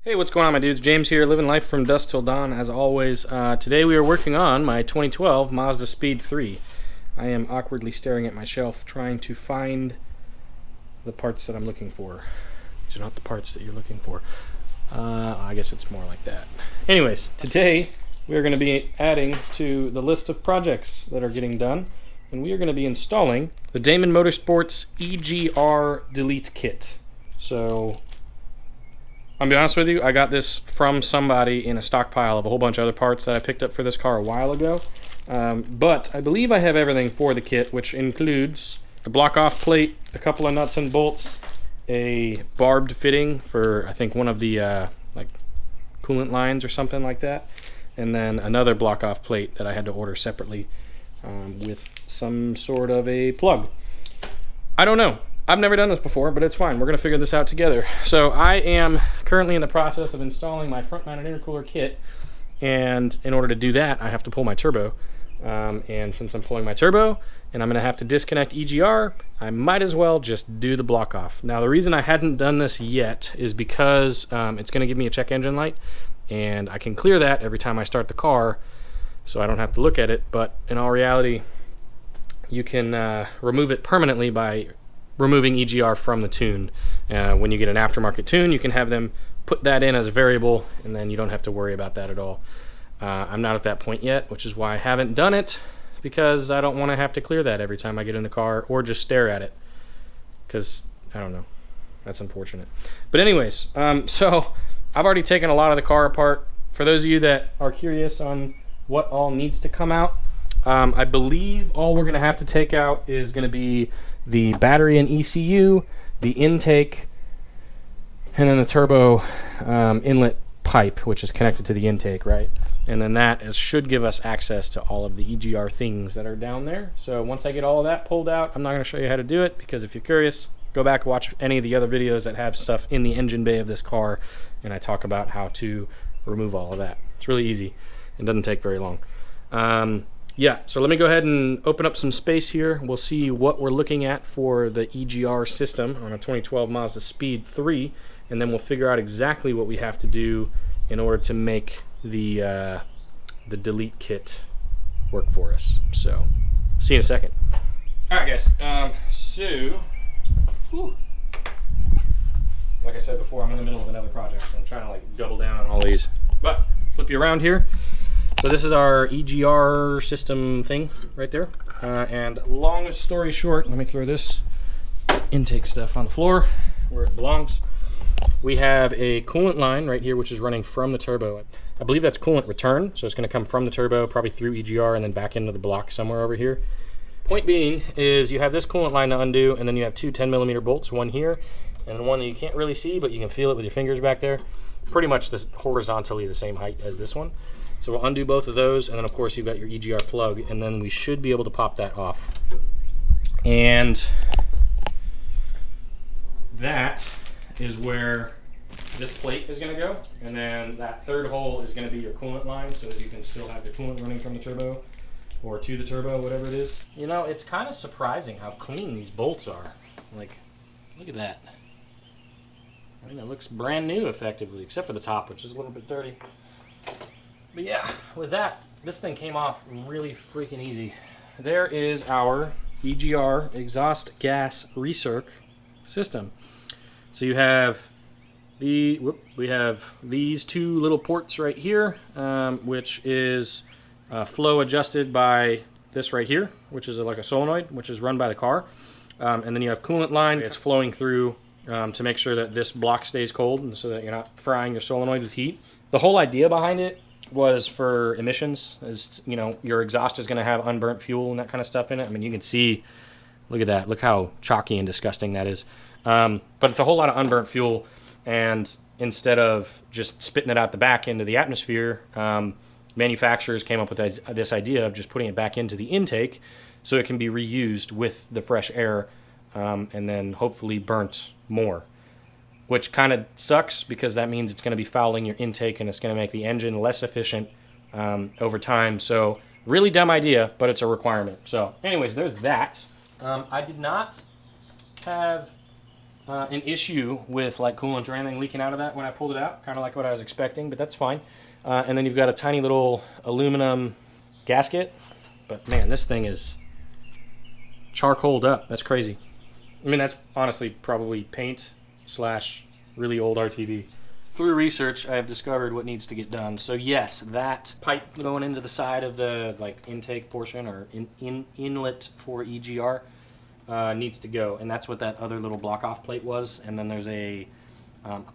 Hey, what's going on, my dudes? James here, living life from dusk till dawn, as always. Today we are working on my 2012 Mazdaspeed 3. I am awkwardly staring at my shelf, trying to find the parts that I'm looking for. These are not the parts that you're looking for. I guess it's more like that. Anyways, today we are going to be adding to the list of projects that are getting done, and we are going to be installing the Damond Motorsports EGR Delete Kit. So, I'm gonna be honest with you, I got this from somebody in a stockpile of a whole bunch of other parts that I picked up for this car a while ago. But I believe I have everything for the kit, which includes the block-off plate, a couple of nuts and bolts, a barbed fitting for, I think, one of the like coolant lines or something like that, and then another block-off plate that I had to order separately with some sort of a plug. I don't know. I've never done this before, but it's fine. We're going to figure this out together. So I am currently in the process of installing my front-mounted intercooler kit, and in order to do that, I have to pull my turbo. And since I'm pulling my turbo, and I'm going to have to disconnect EGR, I might as well just do the block-off. Now, the reason I hadn't done this yet is because it's going to give me a check engine light, and I can clear that every time I start the car, so I don't have to look at it. But in all reality, you can remove it permanently by removing EGR from the tune. When you get an aftermarket tune, you can have them put that in as a variable, and then you don't have to worry about that at all. I'm not at that point yet, which is why I haven't done it, because I don't want to have to clear that every time I get in the car or just stare at it, because I don't know, that's unfortunate. But anyways, so I've already taken a lot of the car apart. For those of you that are curious on what all needs to come out, I believe all we're going to have to take out is going to be the battery and ECU, the intake, and then the turbo inlet pipe, which is connected to the intake, right? And then that should give us access to all of the EGR things that are down there. So once I get all of that pulled out, I'm not going to show you how to do it, because if you're curious, go back and watch any of the other videos that have stuff in the engine bay of this car, and I talk about how to remove all of that. It's really easy. It doesn't take very long. Yeah, so let me go ahead and open up some space here. We'll see what we're looking at for the EGR system on a 2012 Mazdaspeed 3, and then we'll figure out exactly what we have to do in order to make the delete kit work for us. So, see you in a second. All right, guys. Like I said before, I'm in the middle of another project, so I'm trying to like double down on all these. But flip you around here. So this is our EGR system thing right there. And long story short, let me throw this intake stuff on the floor where it belongs. We have a coolant line right here, which is running from the turbo. I believe that's coolant return, so it's going to come from the turbo, probably through EGR, and then back into the block somewhere over here. Point being is you have this coolant line to undo, and then you have two 10mm bolts, one here, and one that you can't really see, but you can feel it with your fingers back there. Pretty much this horizontally the same height as this one. So we'll undo both of those, and then of course you've got your EGR plug, and then we should be able to pop that off. And that is where this plate is going to go, and then that third hole is going to be your coolant line, so that you can still have the coolant running from the turbo, or to the turbo, whatever it is. You know, it's kind of surprising how clean these bolts are. Like, look at that. I mean, it looks brand new effectively, except for the top, which is a little bit dirty. But yeah, with that, this thing came off really freaking easy. There is our EGR exhaust gas recirc system. So you have we have these two little ports right here, which is flow adjusted by this right here, which is like a solenoid, which is run by the car. And then you have coolant line. It's flowing through to make sure that this block stays cold, so that you're not frying your solenoid with heat. The whole idea behind it was for emissions, as you know, your exhaust is going to have unburnt fuel and that kind of stuff in it. I mean, you can see, look at that, look how chalky and disgusting that is. But it's a whole lot of unburnt fuel, and instead of just spitting it out the back into the atmosphere, manufacturers came up with this idea of just putting it back into the intake so it can be reused with the fresh air, and then hopefully burnt more. Which kind of sucks, because that means it's going to be fouling your intake, and it's going to make the engine less efficient over time. So really dumb idea, but it's a requirement. So anyways, there's that. I did not have an issue with like coolant or anything leaking out of that when I pulled it out, kind of like what I was expecting, but that's fine. And then you've got a tiny little aluminum gasket, but man, this thing is charcoaled up. That's crazy. I mean, that's honestly probably paint slash really old RTV. Through research, I have discovered what needs to get done. So yes, that pipe going into the side of the like intake portion or inlet for EGR needs to go, and that's what that other little block-off plate was. And then there's a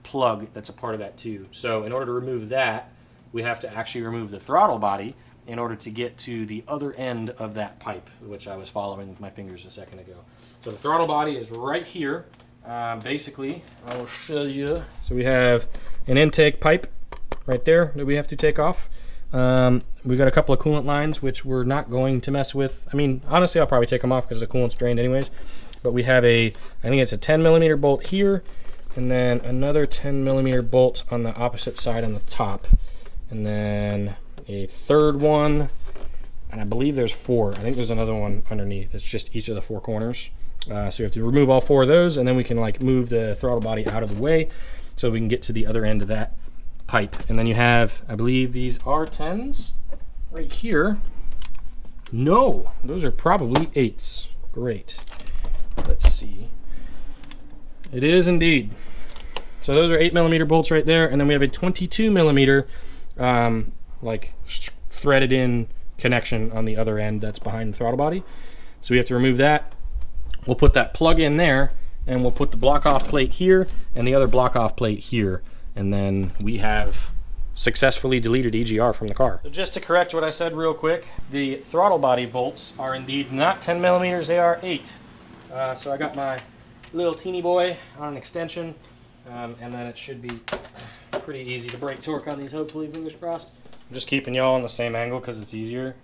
plug that's a part of that too. So in order to remove that, we have to actually remove the throttle body in order to get to the other end of that pipe, which I was following with my fingers a second ago. So the throttle body is right here. Basically, I will show you. So we have an intake pipe right there that we have to take off. We've got a couple of coolant lines, which we're not going to mess with. I mean, honestly, I'll probably take them off because the coolant's drained anyways. But we have I think it's a 10 millimeter bolt here, and then another 10 millimeter bolt on the opposite side on the top. And then a third one, and I believe there's 4. I think there's another one underneath. It's just each of the 4 corners. So we have to remove all 4 of those, and then we can like move the throttle body out of the way so we can get to the other end of that pipe. And then you have, I believe these are 10s right here. No, those are probably 8s. Great. Let's see. It is indeed. So those are 8 millimeter bolts right there, and then we have a 22 millimeter like threaded in connection on the other end that's behind the throttle body. So we have to remove that. We'll put that plug in there, and we'll put the block-off plate here and the other block-off plate here, and then we have successfully deleted EGR from the car. So just to correct what I said real quick, the throttle body bolts are indeed not 10 millimeters, they are 8. So I got my little teeny boy on an extension, and then it should be pretty easy to break torque on these, hopefully, fingers crossed. I'm just keeping y'all on the same angle because it's easier.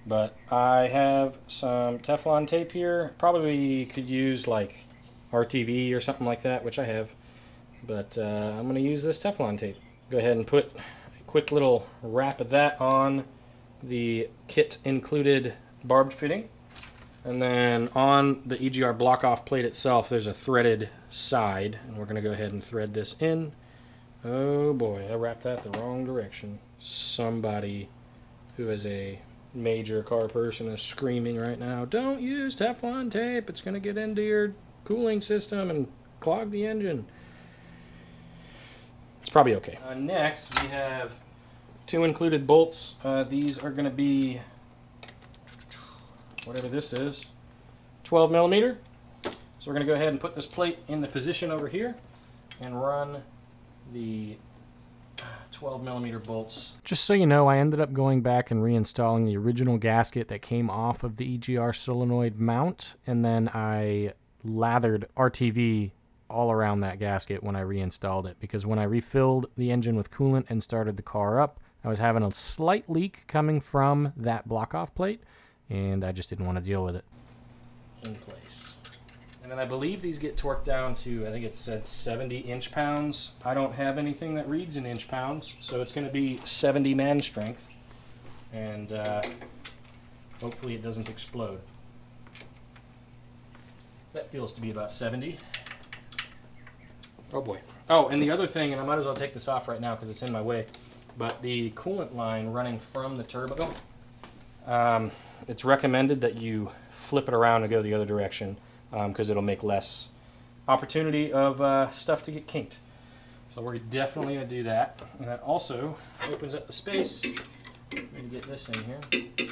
But I have some Teflon tape here. Probably could use like RTV or something like that, which I have. But I'm going to use this Teflon tape. Go ahead and put a quick little wrap of that on the kit included barbed fitting. And then on the EGR block-off plate itself, there's a threaded side. And we're going to go ahead and thread this in. Oh boy, I wrapped that the wrong direction. Somebody who is a major car person is screaming right now, don't use Teflon tape, it's going to get into your cooling system and clog the engine. It's probably okay. Next we have 2 included bolts. These are going to be, whatever this is, 12 millimeter. So we're going to go ahead and put this plate in the position over here and run the 12 millimeter bolts. Just so you know, I ended up going back and reinstalling the original gasket that came off of the EGR solenoid mount, and then I lathered RTV all around that gasket when I reinstalled it, because when I refilled the engine with coolant and started the car up, I was having a slight leak coming from that block-off plate, and I just didn't want to deal with it. In place. And then I believe these get torqued down to, I think it said 70 inch-pounds. I don't have anything that reads in inch-pounds, so it's going to be 70 man strength. And hopefully it doesn't explode. That feels to be about 70. Oh boy. Oh, and the other thing, and I might as well take this off right now because it's in my way, but the coolant line running from the turbo, it's recommended that you flip it around and go the other direction, because it'll make less opportunity of stuff to get kinked. So we're definitely going to do that. And that also opens up the space. Let me get this in here.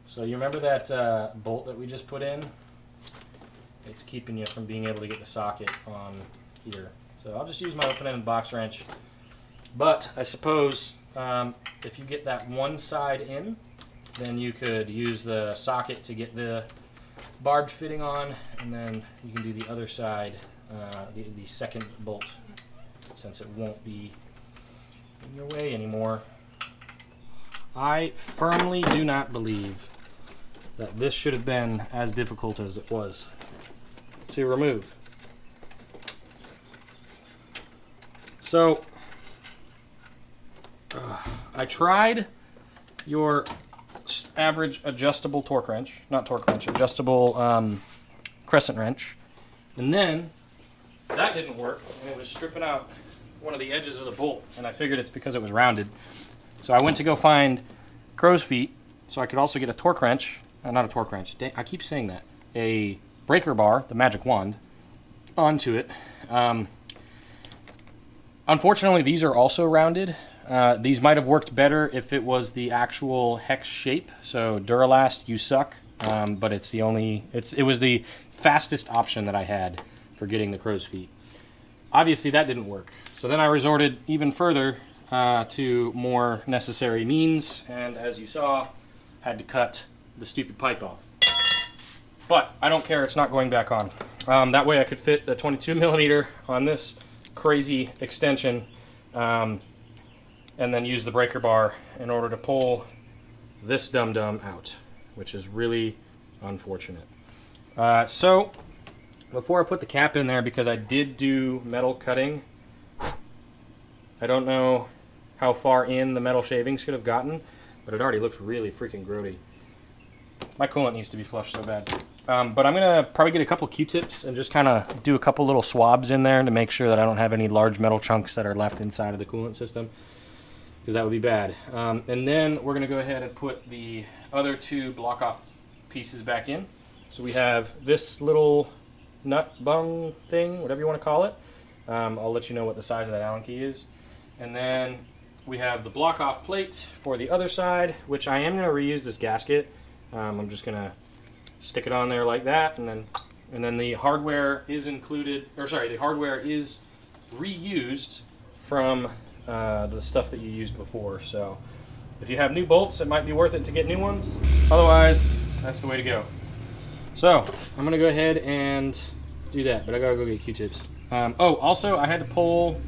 So you remember that bolt that we just put in? It's keeping you from being able to get the socket on here. So I'll just use my open-ended box wrench. But I suppose if you get that one side in, then you could use the socket to get the barbed fitting on, and then you can do the other side, the second bolt, since it won't be in your way anymore. I firmly do not believe that this should have been as difficult as it was to remove. So I tried your average adjustable torque wrench, not torque wrench, adjustable crescent wrench, and then that didn't work, and it was stripping out one of the edges of the bolt, and I figured it's because it was rounded. So I went to go find crow's feet so I could also get a torque wrench, not a torque wrench, I keep saying that, a breaker bar, the magic wand, onto it. Unfortunately, these are also rounded. These might have worked better if it was the actual hex shape. So Duralast, you suck. But it's the only, it was the fastest option that I had for getting the crow's feet. Obviously, that didn't work. So then I resorted even further to more necessary means, and as you saw, had to cut the stupid pipe off. But I don't care, it's not going back on. That way I could fit the 22 millimeter on this crazy extension, and then use the breaker bar in order to pull this dum-dum out, which is really unfortunate. So before I put the cap in there, because I did do metal cutting, I don't know how far in the metal shavings could have gotten, but it already looks really freaking grody. My coolant needs to be flushed so bad. But I'm gonna probably get a couple Q-tips and just kind of do a couple little swabs in there to make sure that I don't have any large metal chunks that are left inside of the coolant system, because that would be bad. And then we're gonna go ahead and put the other two block-off pieces back in. So we have this little nut bung thing, whatever you want to call it. I'll let you know what the size of that Allen key is. And then we have the block-off plate for the other side, which I am going to reuse this gasket. I'm just going to stick it on there like that, and then the hardware is included, or sorry, the hardware is reused from the stuff that you used before. So if you have new bolts, it might be worth it to get new ones. Otherwise, that's the way to go. So I'm gonna go ahead and do that, but I gotta go get Q-tips. Oh, also I had to pull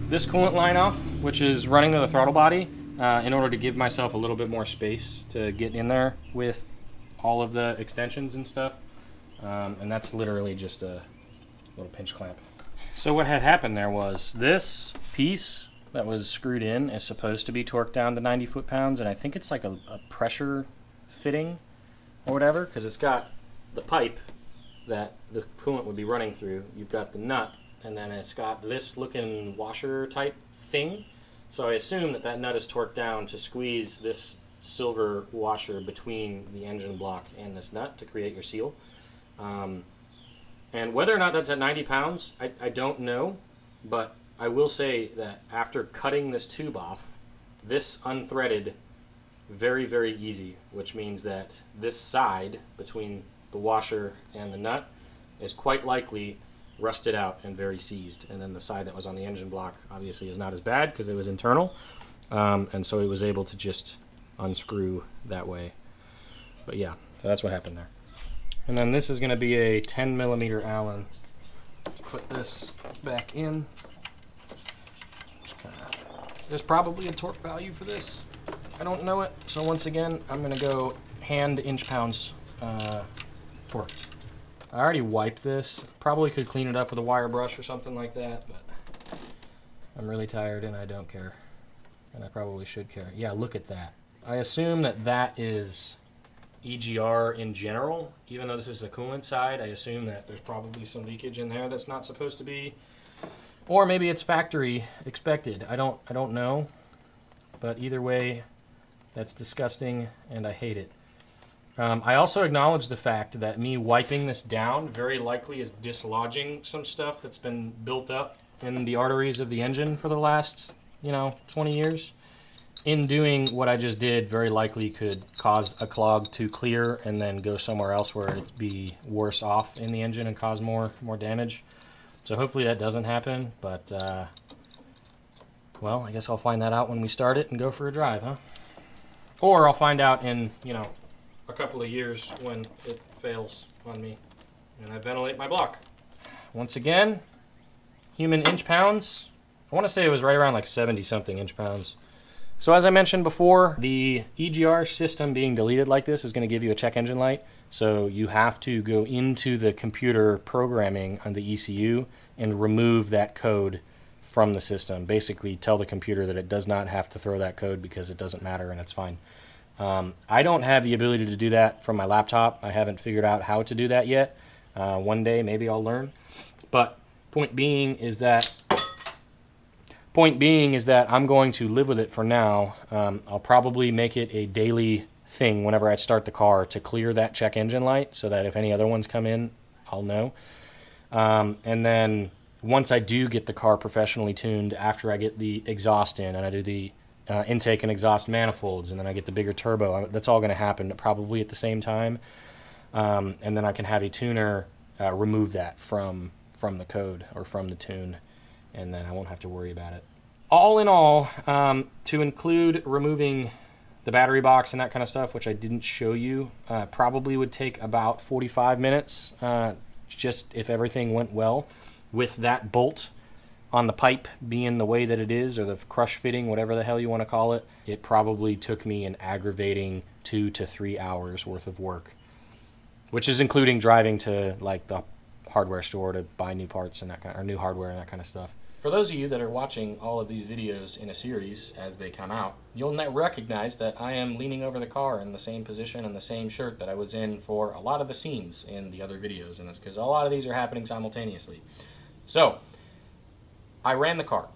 this coolant line off, which is running to the throttle body, in order to give myself a little bit more space to get in there with all of the extensions and stuff. And that's literally just a little pinch clamp. So what had happened there was this piece that was screwed in is supposed to be torqued down to 90 foot-pounds, and I think it's like a pressure fitting or whatever, because it's got the pipe that the coolant would be running through. You've got the nut, and then it's got this looking washer type thing. So I assume that that nut is torqued down to squeeze this silver washer between the engine block and this nut to create your seal. And whether or not that's at 90 pounds, I don't know, but I will say that after cutting this tube off, this unthreaded very, very easy, which means that this side between the washer and the nut is quite likely rusted out and very seized. And then the side that was on the engine block obviously is not as bad because it was internal, and so it was able to just unscrew that way. But yeah, so that's what happened there. And then this is going to be a 10 millimeter Allen. Let's put this back in. There's probably a torque value for this. I don't know it, so once again, I'm going to go hand inch-pounds torque. I already wiped this. Probably could clean it up with a wire brush or something like that, but I'm really tired and I don't care. And I probably should care. Yeah, look at that. I assume that that is EGR in general. Even though this is the coolant side, I assume that there's probably some leakage in there that's not supposed to be. Or maybe it's factory expected. I don't know. But either way, that's disgusting and I hate it. I also acknowledge the fact that me wiping this down very likely is dislodging some stuff that's been built up in the arteries of the engine for the last, 20 years. In doing what I just did, very likely could cause a clog to clear and then go somewhere else where it'd be worse off in the engine and cause more damage. So hopefully that doesn't happen, but well, I guess I'll find that out when we start it and go for a drive, huh? Or I'll find out in, a couple of years when it fails on me and I ventilate my block. Once again, human inch-pounds. I want to say it was right around like 70-something inch-pounds. So as I mentioned before, the EGR system being deleted like this is going to give you a check engine light. So you have to go into the computer programming on the ECU and remove that code from the system. Basically tell the computer that it does not have to throw that code because it doesn't matter and it's fine. I don't have the ability to do that from my laptop. I haven't figured out how to do that yet. One day maybe I'll learn. But Point being is that I'm going to live with it for now. I'll probably make it a daily thing whenever I start the car to clear that check engine light so that if any other ones come in, I'll know. And then once I do get the car professionally tuned, after I get the exhaust in and I do the intake and exhaust manifolds, and then I get the bigger turbo, that's all going to happen probably at the same time. And then I can have a tuner remove that from the code or from the tune, and then I won't have to worry about it. All in all, to include removing the battery box and that kind of stuff, which I didn't show you, probably would take about 45 minutes, just if everything went well. With that bolt on the pipe being the way that it is, or the crush fitting, whatever the hell you want to call it, it probably took me an aggravating 2 to 3 hours worth of work, which is including driving to like the hardware store to buy new parts and that kind of, or new hardware and that kind of stuff. For those of you that are watching all of these videos in a series as they come out, you'll recognize that I am leaning over the car in the same position and the same shirt that I was in for a lot of the scenes in the other videos, and that's because a lot of these are happening simultaneously. So, I ran the car.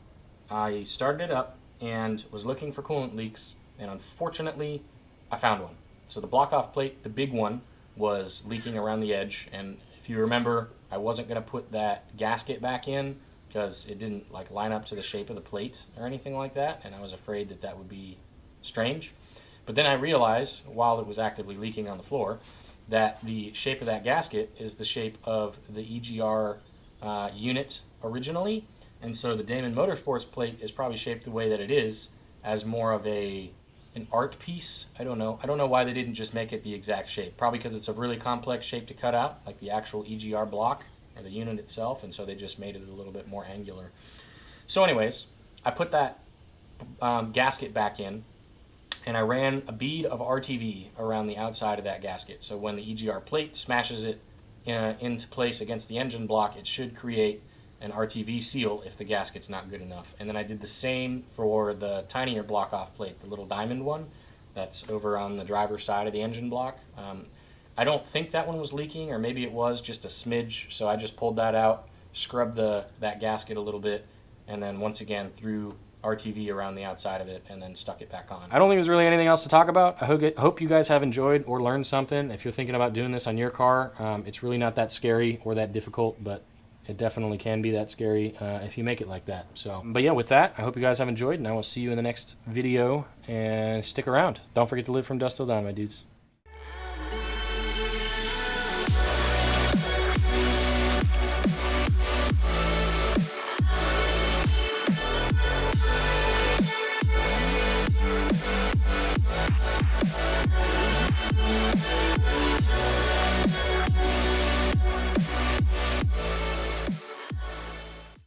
I started it up and was looking for coolant leaks, and unfortunately, I found one. So the block-off plate, the big one, was leaking around the edge, and if you remember, I wasn't going to put that gasket back in because it didn't like line up to the shape of the plate or anything like that, and I was afraid that that would be strange. But then I realized, while it was actively leaking on the floor, that the shape of that gasket is the shape of the EGR unit originally, and so the Damond Motorsports plate is probably shaped the way that it is as more of an art piece. I don't know why they didn't just make it the exact shape. Probably because it's a really complex shape to cut out, like the actual EGR block or the unit itself, and so they just made it a little bit more angular. So anyways, I put that gasket back in, and I ran a bead of RTV around the outside of that gasket. So when the EGR plate smashes it into place against the engine block, it should create an RTV seal if the gasket's not good enough. And then I did the same for the tinier block-off plate, the little diamond one that's over on the driver's side of the engine block. I don't think that one was leaking, or maybe it was just a smidge, so I just pulled that out, scrubbed that gasket a little bit, and then once again threw RTV around the outside of it and then stuck it back on. I don't think there's really anything else to talk about. I hope you guys have enjoyed or learned something. If you're thinking about doing this on your car, it's really not that scary or that difficult, but it definitely can be that scary if you make it like that. So, but yeah, with that, I hope you guys have enjoyed, and I will see you in the next video, and stick around. Don't forget to live from dusk till dawn, my dudes.